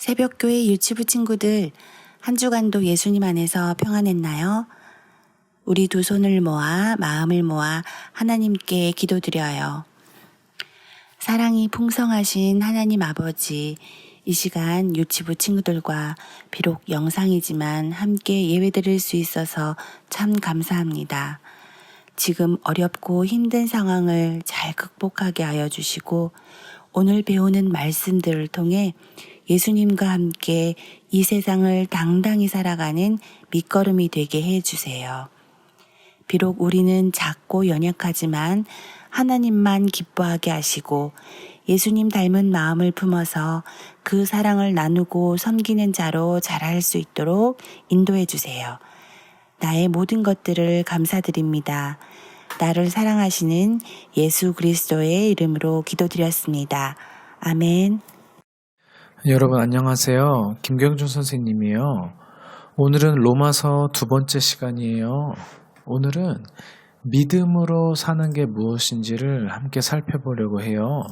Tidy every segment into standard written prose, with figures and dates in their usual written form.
새벽교회 유치부 친구들, 한 주간도 예수님 안에서 평안했나요? 우리 두 손을 모아 마음을 모아 하나님께 기도드려요. 사랑이 풍성하신 하나님 아버지, 이 시간 유치부 친구들과 비록 영상이지만 함께 예배드릴 수 있어서 참 감사합니다. 지금 어렵고 힘든 상황을 잘 극복하게 하여 주시고 오늘 배우는 말씀들을 통해 예수님과 함께 이 세상을 당당히 살아가는 밑거름이 되게 해주세요. 비록 우리는 작고 연약하지만 하나님만 기뻐하게 하시고 예수님 닮은 마음을 품어서 그 사랑을 나누고 섬기는 자로 자랄 수 있도록 인도해 주세요. 나의 모든 것들을 감사드립니다. 나를 사랑하시는 예수 그리스도의 이름으로 기도드렸습니다. 아멘. 여러분 안녕하세요. 김경준 선생님이에요. 오늘은 로마서 두 번째 시간이에요. 오늘은 믿음으로 사는 게 무엇인지를 함께 살펴보려고 해요.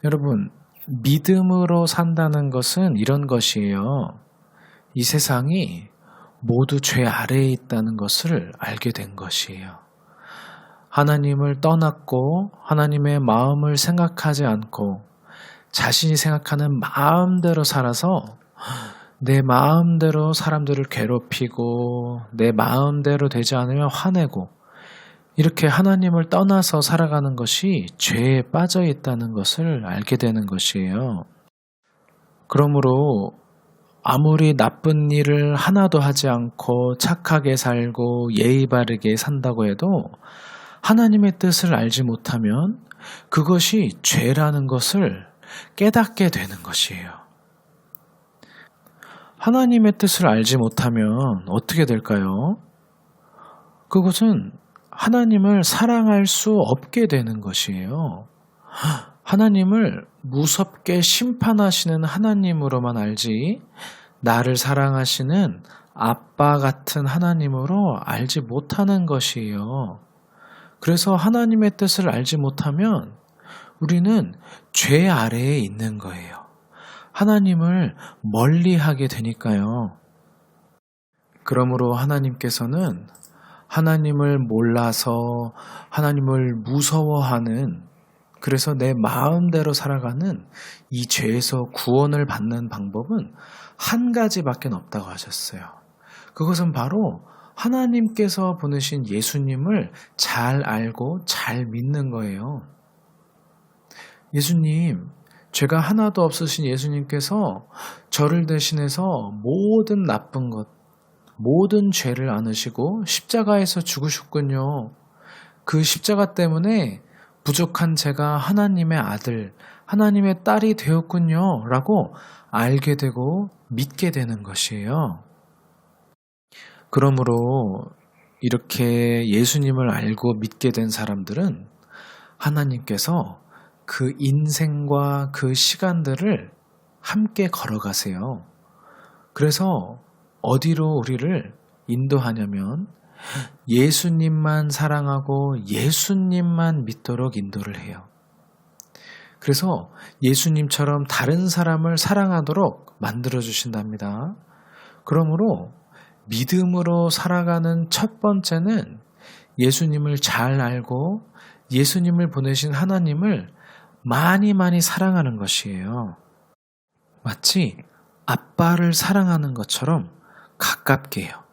여러분, 믿음으로 산다는 것은 이런 것이에요. 이 세상이 모두 죄 아래에 있다는 것을 알게 된 것이에요. 하나님을 떠났고 하나님의 마음을 생각하지 않고 자신이 생각하는 마음대로 살아서 내 마음대로 사람들을 괴롭히고 내 마음대로 되지 않으면 화내고 이렇게 하나님을 떠나서 살아가는 것이 죄에 빠져 있다는 것을 알게 되는 것이에요. 그러므로 아무리 나쁜 일을 하나도 하지 않고 착하게 살고 예의 바르게 산다고 해도 하나님의 뜻을 알지 못하면 그것이 죄라는 것을 깨닫게 되는 것이에요. 하나님의 뜻을 알지 못하면 어떻게 될까요? 그것은 하나님을 사랑할 수 없게 되는 것이에요. 하나님을 무섭게 심판하시는 하나님으로만 알지 나를 사랑하시는 아빠 같은 하나님으로 알지 못하는 것이에요. 그래서 하나님의 뜻을 알지 못하면 우리는 죄 아래에 있는 거예요. 하나님을 멀리하게 되니까요. 그러므로 하나님께서는 하나님을 몰라서 하나님을 무서워하는 그래서 내 마음대로 살아가는 이 죄에서 구원을 받는 방법은 한 가지밖에 없다고 하셨어요. 그것은 바로 하나님께서 보내신 예수님을 잘 알고 잘 믿는 거예요. 예수님, 죄가 하나도 없으신 예수님께서 저를 대신해서 모든 나쁜 것, 모든 죄를 안으시고 십자가에서 죽으셨군요. 그 십자가 때문에 부족한 제가 하나님의 아들, 하나님의 딸이 되었군요. 라고 알게 되고 믿게 되는 것이에요. 그러므로 이렇게 예수님을 알고 믿게 된 사람들은 하나님께서 그 인생과 그 시간들을 함께 걸어가세요. 그래서 어디로 우리를 인도하냐면 예수님만 사랑하고 예수님만 믿도록 인도를 해요. 그래서 예수님처럼 다른 사람을 사랑하도록 만들어 주신답니다. 그러므로 믿음으로 살아가는 첫 번째는 예수님을 잘 알고 예수님을 보내신 하나님을 많이 사랑하는 것이에요. 마치 아빠를 사랑하는 것처럼 가깝게 해요.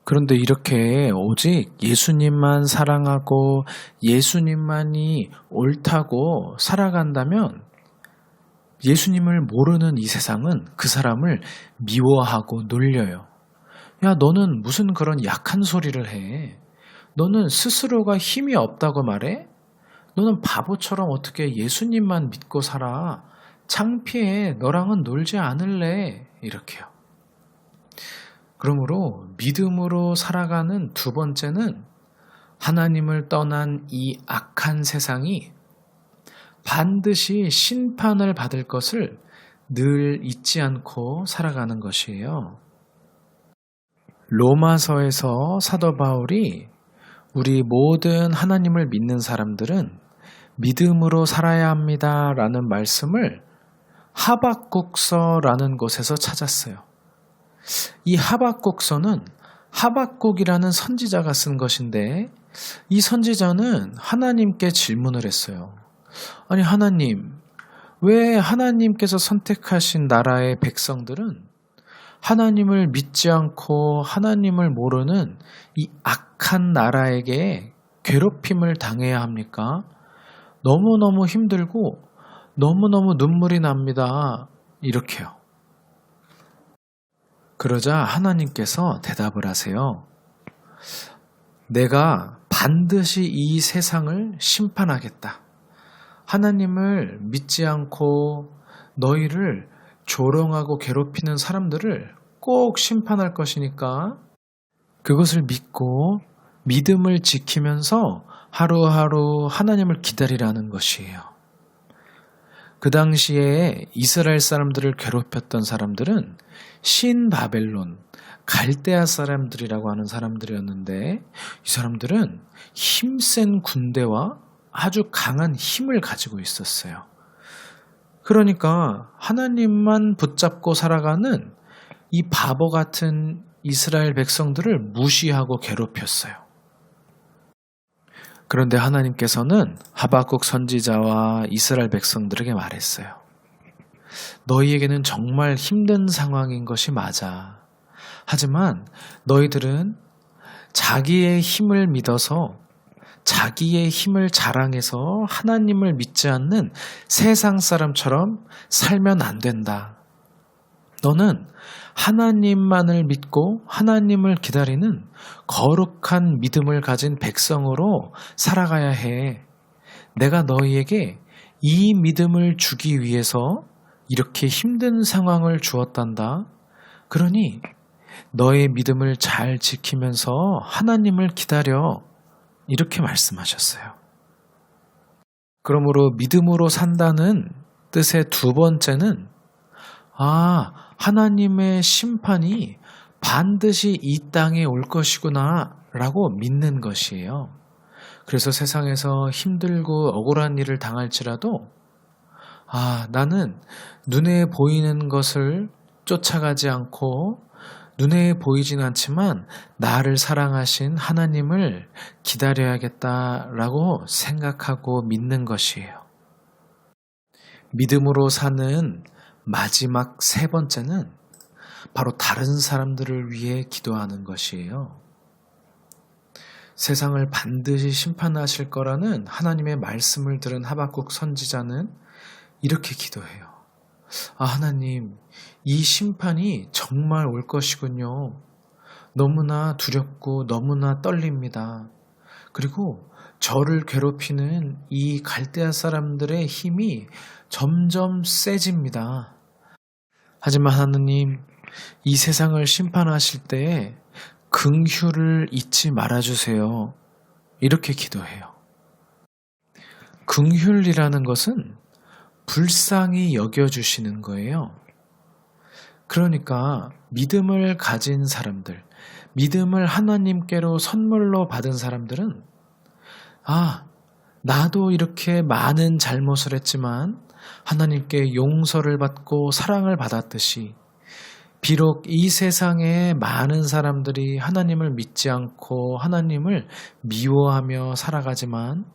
그런데 이렇게 오직 예수님만 사랑하고 예수님만이 옳다고 살아간다면 예수님을 모르는 이 세상은 그 사람을 미워하고 놀려요. 야, 너는 무슨 그런 약한 소리를 해? 너는 스스로가 힘이 없다고 말해? 너는 바보처럼 어떻게 예수님만 믿고 살아? 창피해. 너랑은 놀지 않을래. 이렇게요. 그러므로 믿음으로 살아가는 두 번째는 하나님을 떠난 이 악한 세상이 반드시 심판을 받을 것을 늘 잊지 않고 살아가는 것이에요. 로마서에서 사도 바울이 우리 모든 하나님을 믿는 사람들은 믿음으로 살아야 합니다라는 말씀을 하박국서라는 곳에서 찾았어요. 이 하박국서는 하박국이라는 선지자가 쓴 것인데 이 선지자는 하나님께 질문을 했어요. 아니 하나님, 왜 하나님께서 선택하신 나라의 백성들은 하나님을 믿지 않고 하나님을 모르는 이 악한 나라에게 괴롭힘을 당해야 합니까? 너무너무 힘들고 너무너무 눈물이 납니다. 이렇게요. 그러자 하나님께서 대답을 하세요. 내가 반드시 이 세상을 심판하겠다. 하나님을 믿지 않고 너희를 조롱하고 괴롭히는 사람들을 꼭 심판할 것이니까 그것을 믿고 믿음을 지키면서 하루하루 하나님을 기다리라는 것이에요. 그 당시에 이스라엘 사람들을 괴롭혔던 사람들은 신바벨론, 갈대아 사람들이라고 하는 사람들이었는데 이 사람들은 힘센 군대와 아주 강한 힘을 가지고 있었어요. 그러니까 하나님만 붙잡고 살아가는 이 바보 같은 이스라엘 백성들을 무시하고 괴롭혔어요. 그런데 하나님께서는 하박국 선지자와 이스라엘 백성들에게 말했어요. 너희에게는 정말 힘든 상황인 것이 맞아. 하지만 너희들은 자기의 힘을 믿어서 자기의 힘을 자랑해서 하나님을 믿지 않는 세상 사람처럼 살면 안 된다. 너는 하나님만을 믿고 하나님을 기다리는 거룩한 믿음을 가진 백성으로 살아가야 해. 내가 너희에게 이 믿음을 주기 위해서 이렇게 힘든 상황을 주었단다. 그러니 너의 믿음을 잘 지키면서 하나님을 기다려. 이렇게 말씀하셨어요. 그러므로 믿음으로 산다는 뜻의 두 번째는 하나님의 심판이 반드시 이 땅에 올 것이구나 라고 믿는 것이에요. 그래서 세상에서 힘들고 억울한 일을 당할지라도 나는 눈에 보이는 것을 쫓아가지 않고 눈에 보이진 않지만 나를 사랑하신 하나님을 기다려야겠다라고 생각하고 믿는 것이에요. 믿음으로 사는 마지막 세 번째는 바로 다른 사람들을 위해 기도하는 것이에요. 세상을 반드시 심판하실 거라는 하나님의 말씀을 들은 하박국 선지자는 이렇게 기도해요. 하나님, 이 심판이 정말 올 것이군요. 너무나 두렵고 너무나 떨립니다. 그리고 저를 괴롭히는 이 갈대아 사람들의 힘이 점점 세집니다. 하지만 하나님, 이 세상을 심판하실 때에 긍휼을 잊지 말아주세요. 이렇게 기도해요. 긍휼이라는 것은 불쌍히 여겨주시는 거예요. 그러니까 믿음을 가진 사람들, 믿음을 하나님께로 선물로 받은 사람들은 나도 이렇게 많은 잘못을 했지만 하나님께 용서를 받고 사랑을 받았듯이 비록 이 세상에 많은 사람들이 하나님을 믿지 않고 하나님을 미워하며 살아가지만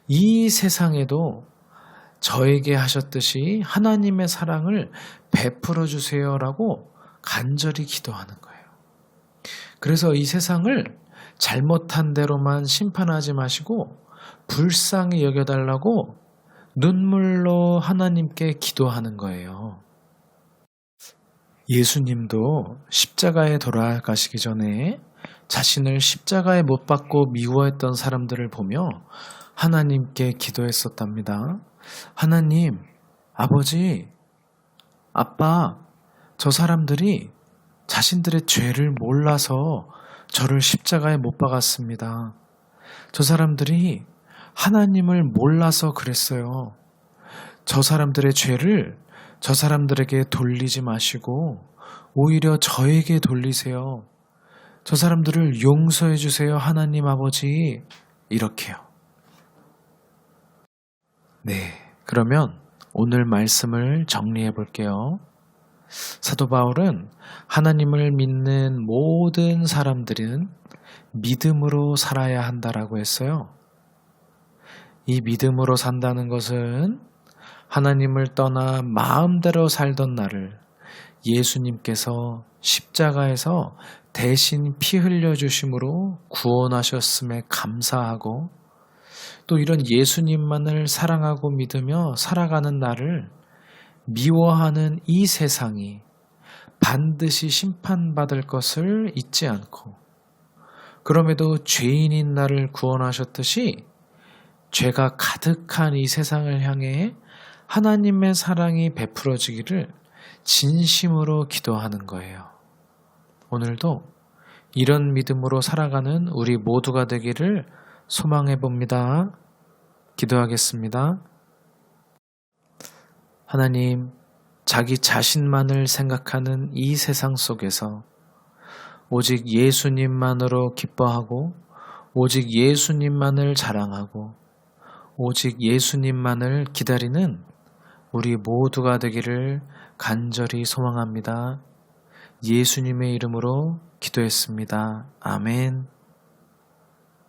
이 세상에도 저에게 하셨듯이 하나님의 사랑을 베풀어 주세요라고 간절히 기도하는 거예요. 그래서 이 세상을 잘못한 대로만 심판하지 마시고 불쌍히 여겨달라고 눈물로 하나님께 기도하는 거예요. 예수님도 십자가에 돌아가시기 전에 자신을 십자가에 못 박고 미워했던 사람들을 보며 하나님께 기도했었답니다. 하나님, 아버지, 아빠, 저 사람들이 자신들의 죄를 몰라서 저를 십자가에 못 박았습니다. 저 사람들이 하나님을 몰라서 그랬어요. 저 사람들의 죄를 저 사람들에게 돌리지 마시고 오히려 저에게 돌리세요. 저 사람들을 용서해 주세요, 하나님 아버지. 이렇게요. 네, 그러면 오늘 말씀을 정리해 볼게요. 사도 바울은 하나님을 믿는 모든 사람들은 믿음으로 살아야 한다라고 했어요. 이 믿음으로 산다는 것은 하나님을 떠나 마음대로 살던 나를 예수님께서 십자가에서 대신 피 흘려주심으로 구원하셨음에 감사하고 또 이런 예수님만을 사랑하고 믿으며 살아가는 나를 미워하는 이 세상이 반드시 심판받을 것을 잊지 않고 그럼에도 죄인인 나를 구원하셨듯이 죄가 가득한 이 세상을 향해 하나님의 사랑이 베풀어지기를 진심으로 기도하는 거예요. 오늘도 이런 믿음으로 살아가는 우리 모두가 되기를 소망해 봅니다. 기도하겠습니다. 하나님, 자기 자신만을 생각하는 이 세상 속에서 오직 예수님만으로 기뻐하고 오직 예수님만을 자랑하고 오직 예수님만을 기다리는 우리 모두가 되기를 간절히 소망합니다. 예수님의 이름으로 기도했습니다. 아멘.